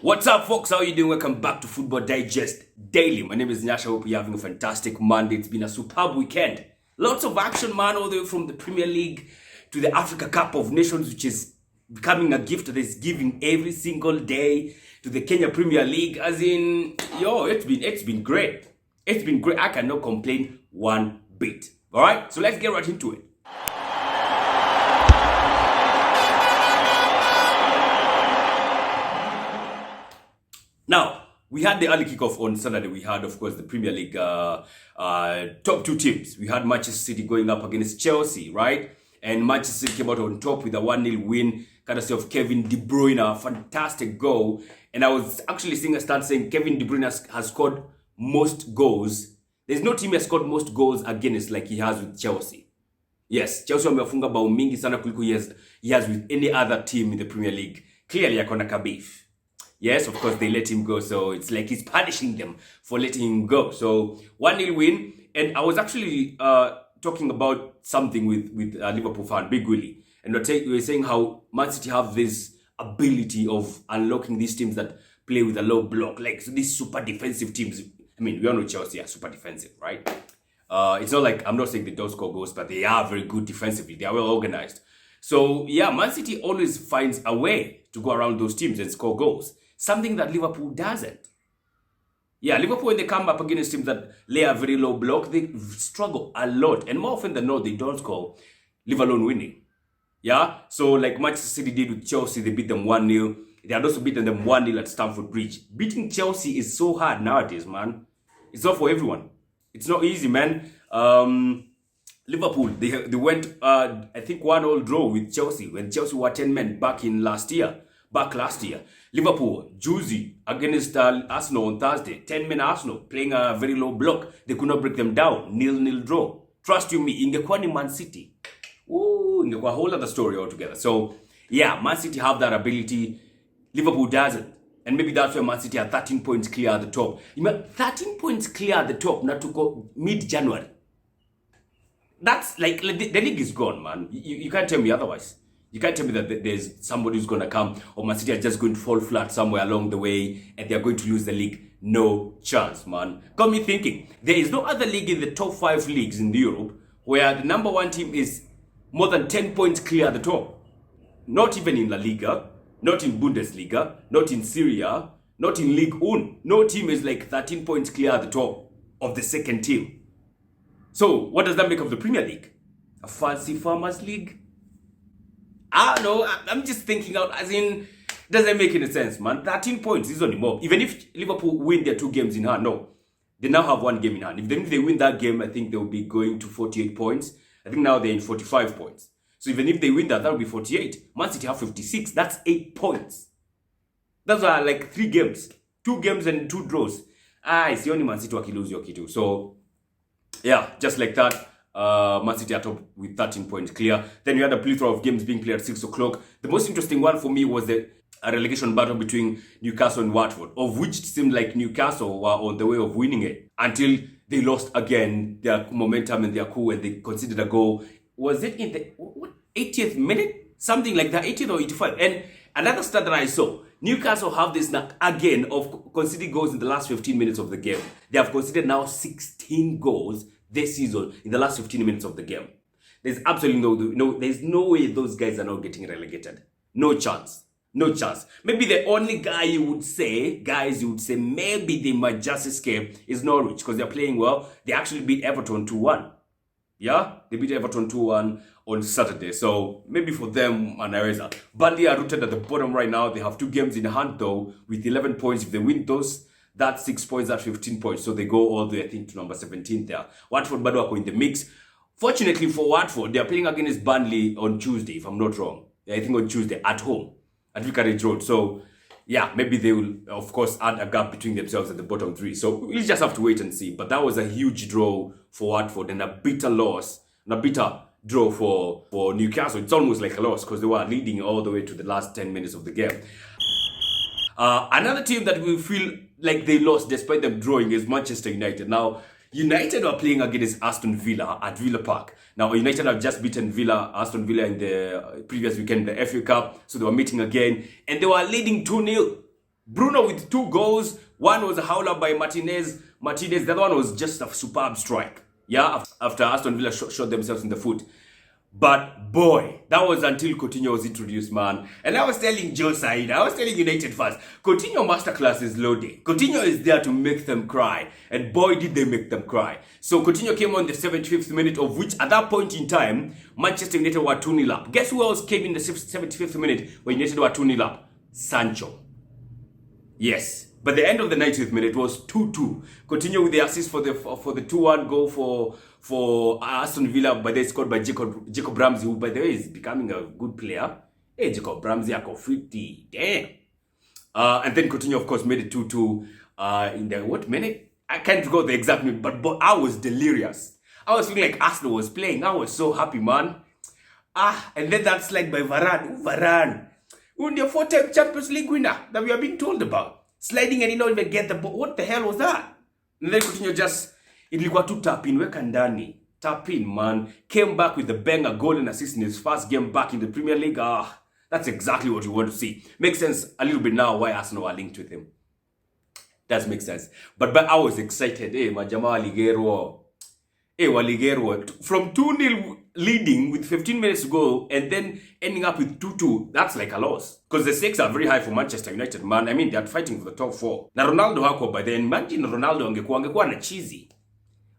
What's up, folks? How are you doing? Welcome back to Football Digest Daily. My name is Nyasha. Hope you're having a fantastic Monday. It's been a superb weekend. Lots of action, man, all the way from the Premier League to the Africa Cup of Nations, which is becoming a gift that is giving every single day, to the Kenya Premier League. As in, it's been great. It's been great. I cannot complain one bit. All right, so let's get right into it. Now, we had the early kickoff on Saturday. We had, of course, the Premier League top two teams. We had Manchester City going up against Chelsea, right? And Manchester City came out on top with a 1-0 win, courtesy of Kevin De Bruyne, a fantastic goal. And I was actually seeing a stat saying Kevin De Bruyne has scored most goals. There's no team has scored most goals against like he has with Chelsea. Yes, Chelsea wamefunga bao mingi sana kuliko he has with any other team in the Premier League. Clearly, akona kabif. Yes, of course, they let him go. So it's like he's punishing them for letting him go. So 1-0 win. And I was actually talking about something with Liverpool fan, Big Willie. And we were saying how Man City have this ability of unlocking these teams that play with a low block. Like so these super defensive teams. I mean, we all know Chelsea are super defensive, right? It's not like, I'm not saying they don't score goals, but they are very good defensively. They are well organized. So yeah, Man City always finds a way to go around those teams and score goals. Something that Liverpool doesn't. Yeah, Liverpool, when they come up against teams that lay a very low block, they struggle a lot. And more often than not, they don't score, leave alone winning. Yeah, so like Manchester City did with Chelsea, they beat them 1-0. They had also beaten them 1-0 at Stamford Bridge. Beating Chelsea is so hard nowadays, man. It's not for everyone. It's not easy, man. Liverpool, they went, I think, 1-1 draw with Chelsea when Chelsea were 10 men back last year. Liverpool, juicy against Arsenal on Thursday. 10-man Arsenal playing a very low block. They could not break them down. 0-0 draw. Trust you me, ingekuwa ni Man City. Ingekuwa a whole other story altogether. So, yeah, Man City have that ability. Liverpool doesn't. And maybe that's why Man City are 13 points clear at the top. 13 points clear at the top, not to go mid-January. That's like the league is gone, man. You can't tell me otherwise. You can't tell me that there's somebody who's going to come or Man City are just going to fall flat somewhere along the way and they're going to lose the league. No chance, man. Got me thinking. There is no other league in the top 5 leagues in Europe where the number 1 team is more than 10 points clear at the top. Not even in La Liga, not in Bundesliga, not in Serie A, not in Ligue 1. No team is like 13 points clear at the top of the second team. So, what does that make of the Premier League? A fancy farmers league? I don't know. I'm just thinking out, as in, doesn't make any sense, man. 13 points is only more. Even if Liverpool win their 2 games in hand, no. They now have 1 game in hand. If they win that game, I think they'll be going to 48 points. I think now they're in 45 points. So even if they win that will be 48. Man City have 56. That's 8 points. Those are like 3 games. 2 games and 2 draws. It's only Man City lose your kitu. So, yeah, just like that. Man City are top with 13 points clear. Then you had a plethora of games being played at 6 o'clock. The most interesting one for me was a relegation battle between Newcastle and Watford, of which it seemed like Newcastle were on the way of winning it until they lost again their momentum and their cool and they conceded a goal. Was it in the 80th minute? Something like that, 80th or 85. And another stat that I saw, Newcastle have this knack again of conceding goals in the last 15 minutes of the game. They have conceded now 16 goals this season in the last 15 minutes of the game. There's absolutely there's no way those guys are not getting relegated. No chance. No chance. Maybe the only guys you would say maybe they might just escape is Norwich because they're playing well. They actually beat Everton 2-1. Yeah? They beat Everton 2-1 on Saturday. So maybe for them, an erasure. Burnley are rooted at the bottom right now. They have 2 games in hand though with 11 points. If they win those, that's 6 points, that's 15 points. So they go all the way, I think, to number 17 there. Watford bado wako in the mix. Fortunately for Watford, they're playing against Burnley on Tuesday, if I'm not wrong. I think on Tuesday, at home, at Vicarage Road. So, yeah, maybe they will, of course, add a gap between themselves at the bottom 3. So, we'll just have to wait and see. But that was a huge draw for Watford and a bitter loss, and a bitter draw for Newcastle. It's almost like a loss because they were leading all the way to the last 10 minutes of the game. Another team that we feel like they lost despite them drawing is Manchester United. Now, United are playing against Aston Villa at Villa Park. Now, United have just beaten Aston Villa in the previous weekend, the FA Cup. So they were meeting again and they were leading 2-0. Bruno with 2 goals. One was a howler by Martinez. The other one was just a superb strike. Yeah, after Aston Villa shot themselves in the foot. But boy, that was until Coutinho was introduced, man. And I was telling Joe Said, I was telling United fans, Coutinho masterclass is loaded. Coutinho is there to make them cry. And boy, did they make them cry. So Coutinho came on the 75th minute, of which at that point in time, Manchester United were 2-0 up. Guess who else came in the 75th minute when United were 2-0 up? Sancho. Yes. But the end of the 90th minute was 2-2. Coutinho with the assist for the 2-1 goal for Aston Villa, but they scored by Jacob Ramsey, who by the way is becoming a good player. Hey, Jacob Ramsey, I got 50. Damn. And then Coutinho, of course, made it 2-2 in the what minute? I can't recall the exact minute, but I was delirious. I was feeling like Arsenal was playing. I was so happy, man. And then that's like by Varane. Varane. Who the 4-time Champions League winner that we are being told about. Sliding and he don't even get the ball. What the hell was that? And then Coutinho just, ilikuwa tu tap in, weka ndani. Tap in, man. Came back with the banger goal and assist in his first game back in the Premier League. That's exactly what you want to see. Makes sense a little bit now why Arsenal are linked with him. Does make sense. But I was excited. Hey, Majama Ligero. Hey, Waligero. From 2-0 leading with 15 minutes to go and then ending up with 2-2, that's like a loss. Because the stakes are very high for Manchester United, man. I mean, they're fighting for the top 4. Now, Ronaldo hako by then. Imagine Ronaldo angekuwa na cheesy.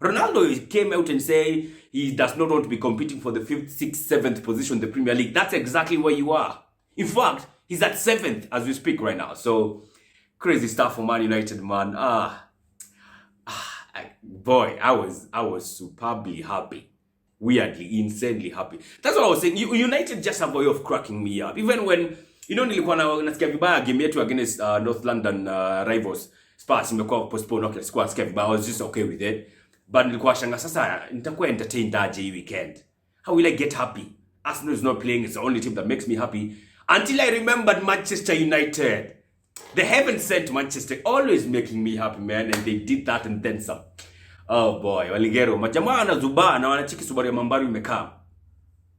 Ronaldo came out and say he does not want to be competing for the 5th, 6th, 7th position in the Premier League. That's exactly where you are. In fact, he's at 7th as we speak right now. So, crazy stuff for Man United, man. Boy, I was superbly happy. Weirdly, insanely happy. That's what I was saying. United just have a way of cracking me up. Even when, nilikuwa nasikia vibaya game yetu against North London rivals. Spurs imekuwa postponed, okay, squad nasikia vibaya. I was just okay with it. But nilikuwa shanga sasa nitakuwa entertained aje hii weekend. How will I get happy? Arsenal is not playing. It's the only team that makes me happy. Until I remembered Manchester United. The heaven sent Manchester, always making me happy, man. And they did that and then some. Oh boy, Waligero. Majamaa wanazubaa na wanacheki Subaru ya Mambaru imekaa.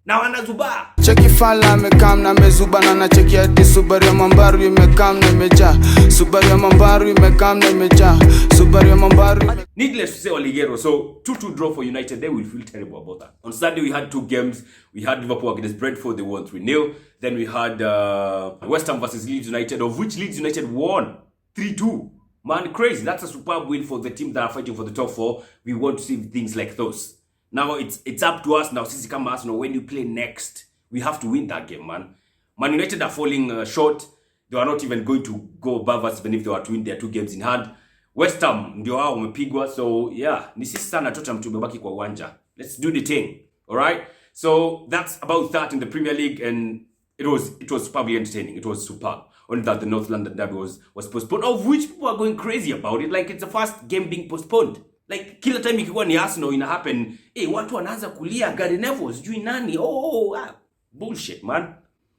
Na wanazubaa. Cheki fala amekam na mezuba na nacheki hadi Subaru ya Mambaru imekam na imejaa. Subaru ya Mambaru imekam na imejaa. Subaru ya Mambaru. Needless to say, Waligero. So 2-2 draw for United. They will feel terrible about that. On Sunday we had 2 games. We had Liverpool against Brentford. They won 3-0. Then we had West Ham versus Leeds United, of which Leeds United won 3-2. Man, crazy. That's a superb win for the team that are fighting for the top 4. We want to see things like those. Now, it's up to us now. Sisi kama Arsenal, when you play next, we have to win that game, man. Man United are falling short. They are not even going to go above us even if they were to win their 2 games in hand. West Ham, ndio hao wamepigwa. So, yeah. Ni sisi sana Tottenham tumebaki kwa uwanja. Let's do the thing. Alright? So, that's about that in the Premier League. And it was probably entertaining. It was superb. Only that the North London derby was postponed, of which people are going crazy about it. Like, it's the first game being postponed. Like, kila time ikiwa ni Arsenal ina happen, watu wanaanza kulia, Gary Neville, sijui nani. Bullshit, man.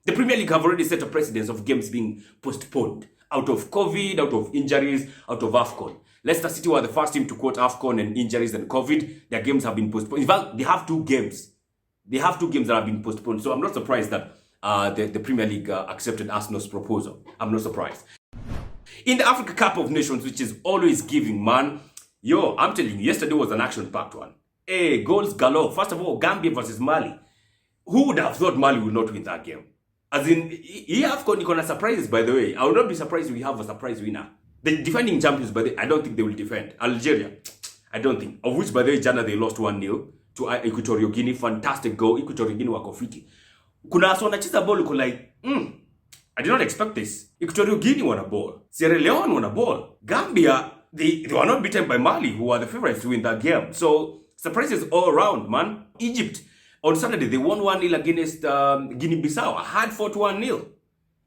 The Premier League have already set a precedence of games being postponed. Out of COVID, out of injuries, out of Afcon. Leicester City were the first team to quote Afcon and injuries and COVID. Their games have been postponed. In fact, they have 2 games. They have 2 games that have been postponed. So I'm not surprised that the Premier League accepted Arsenal's proposal. I'm not surprised. In the Africa Cup of Nations, which is always giving, man, yo, I'm telling you, yesterday was an action-packed one. Goals galore. First of all, Gambia versus Mali. Who would have thought Mali would not win that game? As in, Afcon got surprises, by the way. I would not be surprised if we have a surprise winner. The defending champions, by the way, I don't think they will defend. Algeria, I don't think. Of which, by the way, Jana, they lost 1-0 to Equatorial Guinea. Fantastic goal. Equatorial Guinea wako fiti. Kuna watu wanacheza ball uko like, I did not expect this. Equatorial Guinea won a ball. Sierra Leone won a ball. Gambia, they were not beaten by Mali, who are the favorites to win that game. So, surprises all around, man. Egypt, on Saturday, they won 1-0 against Guinea-Bissau. A hard-fought 1-0.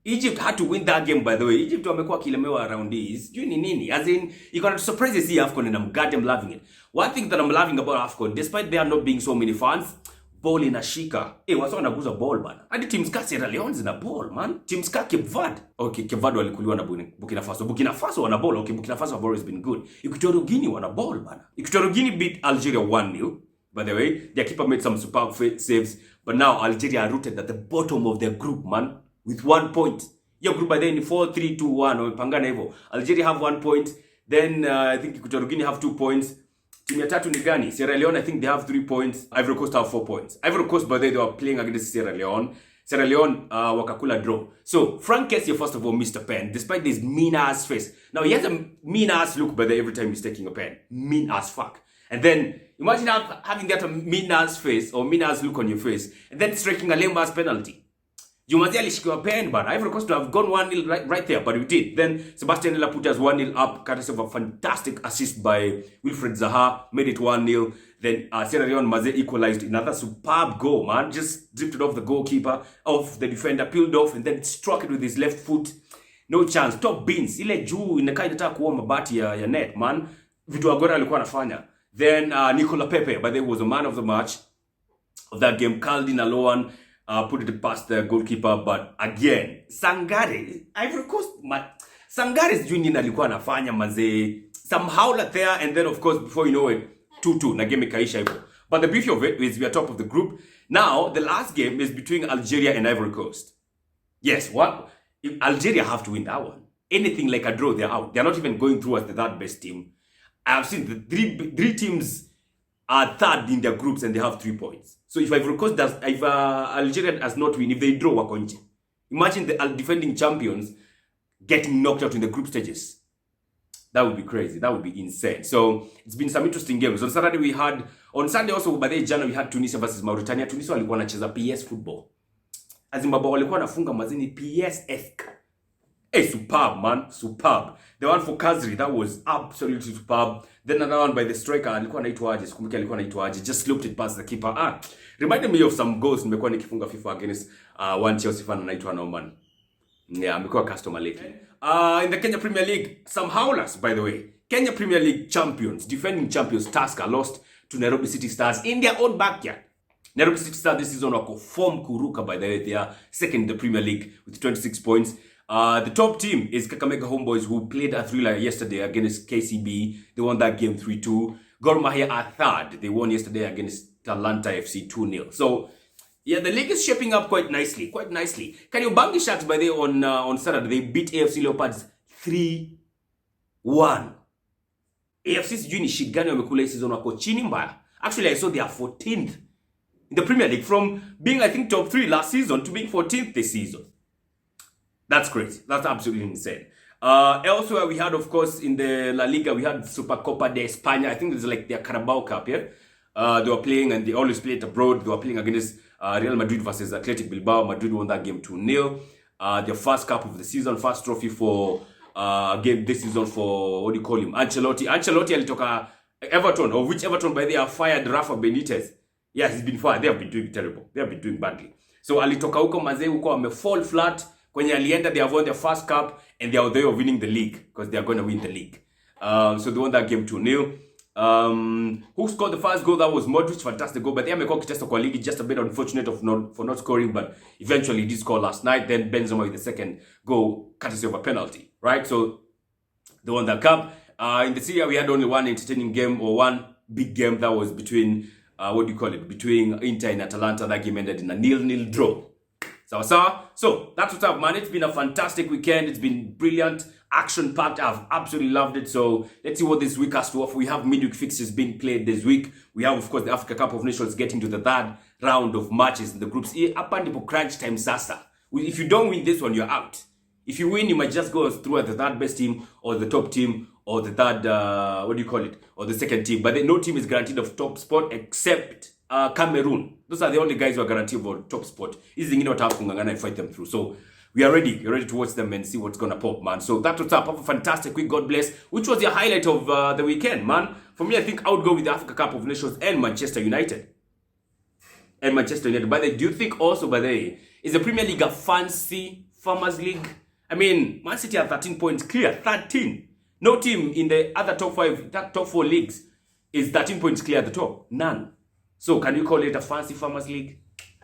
Egypt had to win that game, by the way. Egypt wamekuwa kilemewa around this. Juu ni nini? As in, you got surprises see Afcon and I'm goddamn loving it. One thing that I'm loving about Afcon, despite there not being so many fans, ball inashika. Wasa wanaguza ball bana. Hadi teams ka Sierra Leone zina ball, man. Teams ka Cape Verde. Okay, Cape Verde walikuliwa na Burkina Faso. Burkina Faso wana ball. Okay, Burkina Faso have always been good. Equatorial Guinea wana ball bana. Equatorial Guinea beat Algeria 1-0. By the way, their keeper made some superb saves. But now Algeria are rooted at the bottom of their group, man. With 1 point. Your group by then 4-3-2-1 wamepangana hivyo. Algeria have 1 point, then I think Equatorial Guinea have 2 points. Team ya tatu ni gani? Sierra Leone, I think they have 3 points. Ivory Coast have 4 points. Ivory Coast by then they were playing against Sierra Leone. Sierra Leone wakakula draw. So Frank Kessie, first of all, missed a pen despite this mean ass face. Now he has a mean ass look by the every time he's taking a pen. Mean as fuck. And then imagine having that mean ass face or mean ass look on your face and then striking a lame ass penalty. Jumazi alishikiwa pen, but Ivory Coast to have gone 1-0 right there, but we did. Then Sebastian Ella put us 1-0 up, courtesy of a fantastic assist by Wilfred Zaha, made it 1-0. Then Sierra Leone Maze equalized another superb goal, man. Just drifted off the goalkeeper, off the defender, peeled off, and then struck it with his left foot. No chance. Top beans. Ile juu inakaa inataka kuwa mabati ya net, man. Vitu Agora alikuwa anafanya. Then Nicola Pepe, but there was a man of the match of that game. Kaldi Naloan put it past the goalkeeper, but again, Sangare, Ivory Coast, Sangare's junior alikuwa anafanya maze. Some howler there, and then of course, before you know it, 2-2 na game ikaisha hivyo. But the beauty of it is we are top of the group. Now, the last game is between Algeria and Ivory Coast. Yes, what? Algeria have to win that one. Anything like a draw, they're out. They're not even going through as the third best team. I've seen the three teams are third in their groups and they have 3 points. So if Ivory Coast does, if Algeria does not win, if they draw, wako nje. Imagine the defending champions getting knocked out in the group stages. That would be crazy. That would be insane. So it's been some interesting games. On Saturday we had, on Sunday also, by the January we had Tunisia versus Mauritania. Tunisia walikuwa wanacheza PS football. Zimbabwe walikuwa wanafunga mazini PS-esque. Hey, superb, man. Superb. The one for Kazri, that was absolutely superb. Then another one by the striker, alikuwa anaitwa aje, sikumbuki alikuwa anaitwa aje, just looped it past the keeper. Reminded me of some goals nimekuwa nikifunga FIFA against one Chelsea fan anaitwa Norman. Yeah, amekuwa customer lately. In the Kenya Premier League, some howlers, by the way. Kenya Premier League champions, defending champions, Tusker lost to Nairobi City Stars in their own backyard. Nairobi City Stars this season wako form kuruka, by the way. They are second in the Premier League with 26 points. The top team is Kakamega Homeboys, who played a thriller yesterday against KCB. They won that game 3-2. Gor Mahia are third. They won yesterday against Talanta FC 2-0. So, yeah, the league is shaping up quite nicely. Quite nicely. Kariobangi Sharks, by the way, on Saturday, they beat AFC Leopards 3-1. AFC sijui ni shigani wamekula season wako chini mbaya. Actually, I saw they are 14th in the Premier League, from being, I think, top 3 last season to being 14th this season. That's crazy. That's absolutely insane. Elsewhere, we had, of course, in the La Liga, we had Super Copa de Espana. I think it's like their Carabao Cup, yeah? They were playing, and they always play it abroad. They were playing against Real Madrid versus Athletic Bilbao. Madrid won that game 2-0. Their first cup of the season, first trophy for game this season for, what do you call him? Ancelotti. Ancelotti alitoka Everton, of which Everton, by the way, have fired Rafa Benitez. Yeah, he's been fired. They have been doing terrible. They have been doing badly. So alitoka huko mazee huko wamefall flat. Kwenye alienda, they have won their first cup and they are there winning the league because they are going to win the league. So they won that game 2-0. Who scored the first goal? That was Modric. Fantastic goal. But they amekuwa kitesta kwa ligi, just a bit unfortunate for not scoring, but eventually did score last night. Then Benzema with the second goal, courtesy of a penalty, right? So they won that cup. In the Serie A, we had only one entertaining game, or one big game, that was between between Inter and Atalanta. That game ended in a 0-0 draw. So that's what's up, man. It's been a fantastic weekend. It's been brilliant, action-packed. I've absolutely loved it. So let's see what this week has to offer. We have midweek fixtures being played this week. We have, of course, the Africa Cup of Nations getting to the third round of matches in the groups. Up until crunch time, sasa. If you don't win this one, you're out. If you win, you might just go through as the third best team, or the top team, or the third, or the second team. But no team is guaranteed of top spot except Cameroon. Those are the only guys who are guaranteed for top spot. These things what happen and fight them through. So we are ready. We're ready to watch them and see what's gonna pop, man. So that's what's up. Have a fantastic week. God bless. Which was your highlight of the weekend, man? For me, I think I would go with the Africa Cup of Nations and Manchester United. By the way, do you think also, by the way, is the Premier League a fancy farmers league? I mean, Man City are 13 points clear. 13. No team in the other top 4 leagues is 13 points clear at the top. None. So can you call it a fancy farmers league?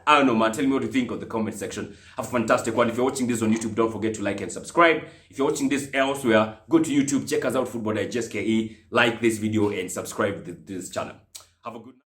I don't know, man. Tell me what you think on the comment section. Have a fantastic one. If you're watching this on YouTube, don't forget to like and subscribe. If you're watching this elsewhere, go to YouTube, check us out, Football Digest KE, like this video and subscribe to this channel. Have a good night.